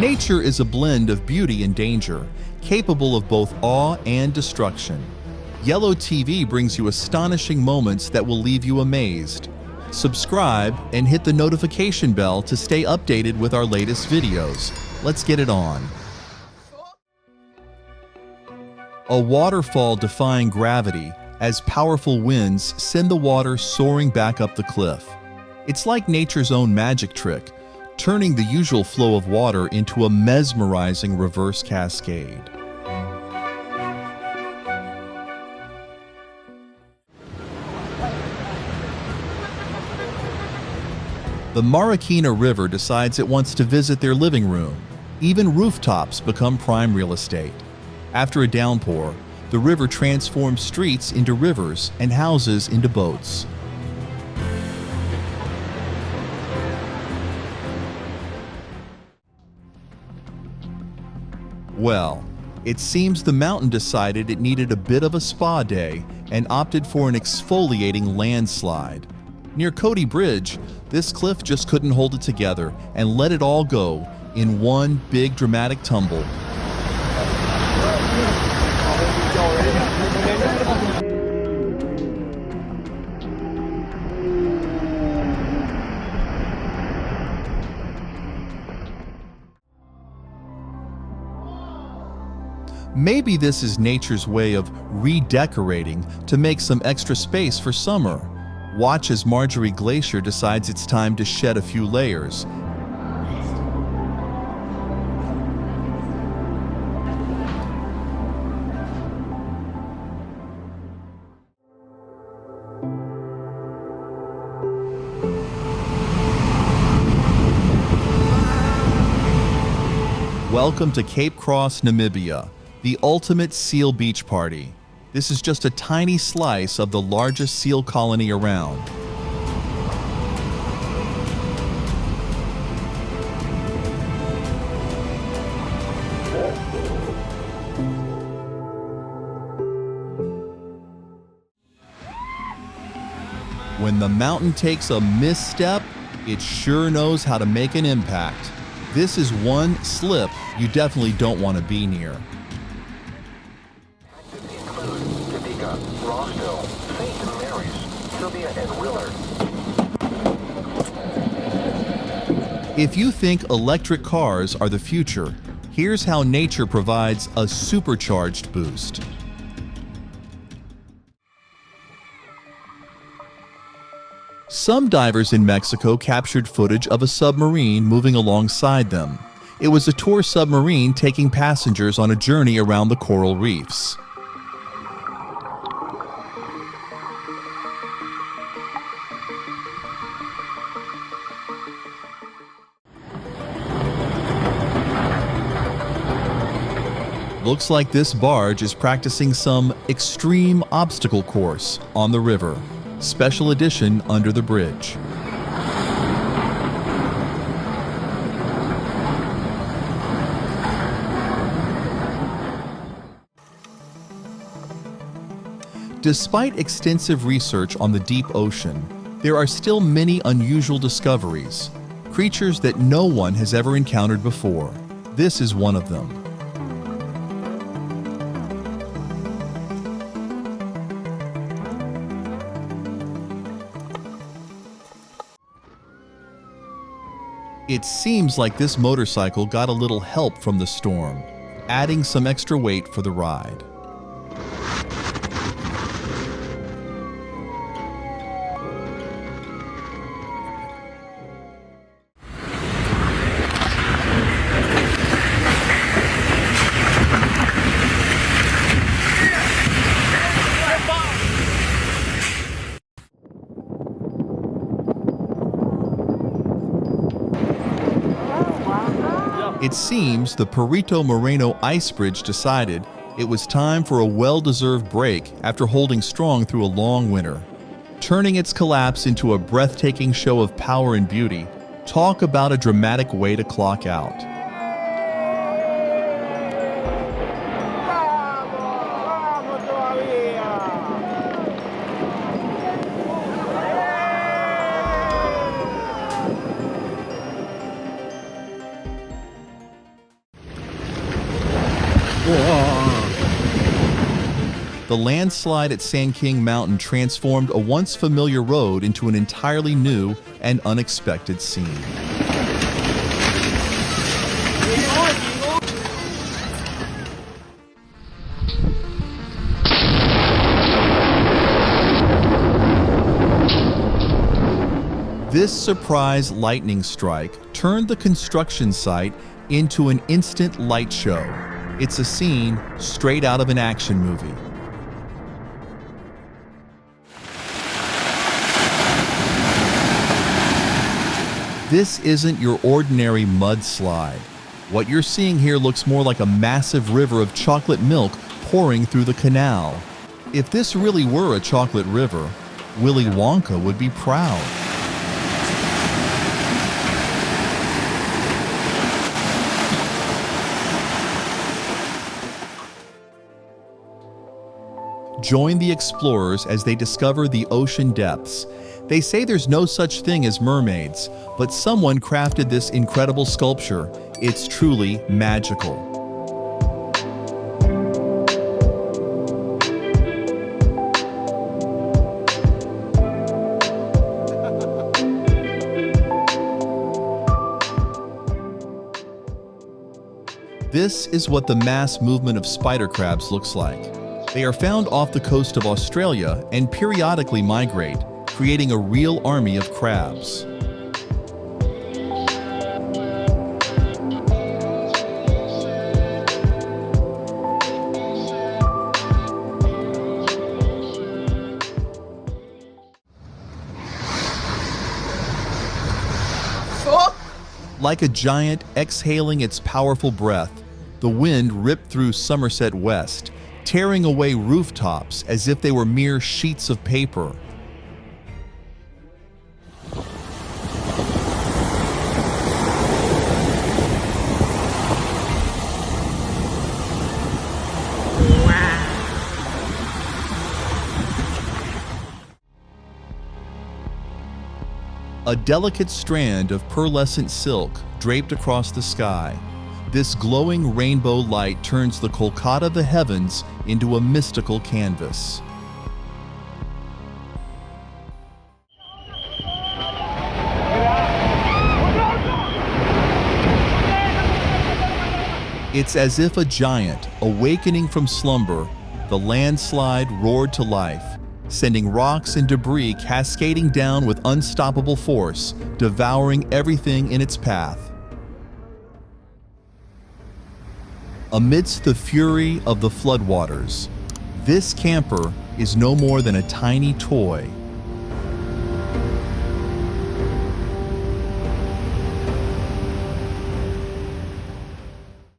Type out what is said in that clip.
Nature is a blend of beauty and danger, capable of both awe and destruction. Yellow TV brings you astonishing moments that will leave you amazed. Subscribe and hit the notification bell to stay updated with our latest videos. Let's get it on. A waterfall defying gravity as powerful winds send the water soaring back up the cliff. It's like nature's own magic trick, turning the usual flow of water into a mesmerizing reverse cascade. The Marikina River decides it wants to visit their living room. Even rooftops become prime real estate. After a downpour, the river transforms streets into rivers and houses into boats. Well, it seems the mountain decided it needed a bit of a spa day and opted for an exfoliating landslide. Near Cody Bridge, this cliff just couldn't hold it together and let it all go in one big dramatic tumble. Maybe this is nature's way of redecorating to make some extra space for summer. Watch as Marjorie Glacier decides it's time to shed a few layers. Welcome to Cape Cross, Namibia, the ultimate seal beach party. This is just a tiny slice of the largest seal colony around. When the mountain takes a misstep, it sure knows how to make an impact. This is one slip you definitely don't want to be near. If you think electric cars are the future, here's how nature provides a supercharged boost. Some divers in Mexico captured footage of a submarine moving alongside them. It was a tour submarine taking passengers on a journey around the coral reefs. Looks like this barge is practicing some extreme obstacle course on the river. Special edition under the bridge. Despite extensive research on the deep ocean, there are still many unusual discoveries, creatures that no one has ever encountered before. This is one of them. It seems like this motorcycle got a little help from the storm, adding some extra weight for the ride. It seems the Perito Moreno ice bridge decided it was time for a well-deserved break after holding strong through a long winter. Turning its collapse into a breathtaking show of power and beauty, talk about a dramatic way to clock out. The landslide at Sand King Mountain transformed a once familiar road into an entirely new and unexpected scene. This surprise lightning strike turned the construction site into an instant light show. It's a scene straight out of an action movie. This isn't your ordinary mudslide. What you're seeing here looks more like a massive river of chocolate milk pouring through the canal. If this really were a chocolate river, Willy Wonka would be proud. Join the explorers as they discover the ocean depths. They say there's no such thing as mermaids, but someone crafted this incredible sculpture. It's truly magical. This is what the mass movement of spider crabs looks like. They are found off the coast of Australia and periodically migrate, creating a real army of crabs. Like a giant exhaling its powerful breath, the wind ripped through Somerset West, tearing away rooftops as if they were mere sheets of paper. A delicate strand of pearlescent silk draped across the sky. This glowing rainbow light turns the Kolkata of the heavens into a mystical canvas. It's as if a giant, awakening from slumber, the landslide roared to life, sending rocks and debris cascading down with unstoppable force, devouring everything in its path. Amidst the fury of the floodwaters, this camper is no more than a tiny toy,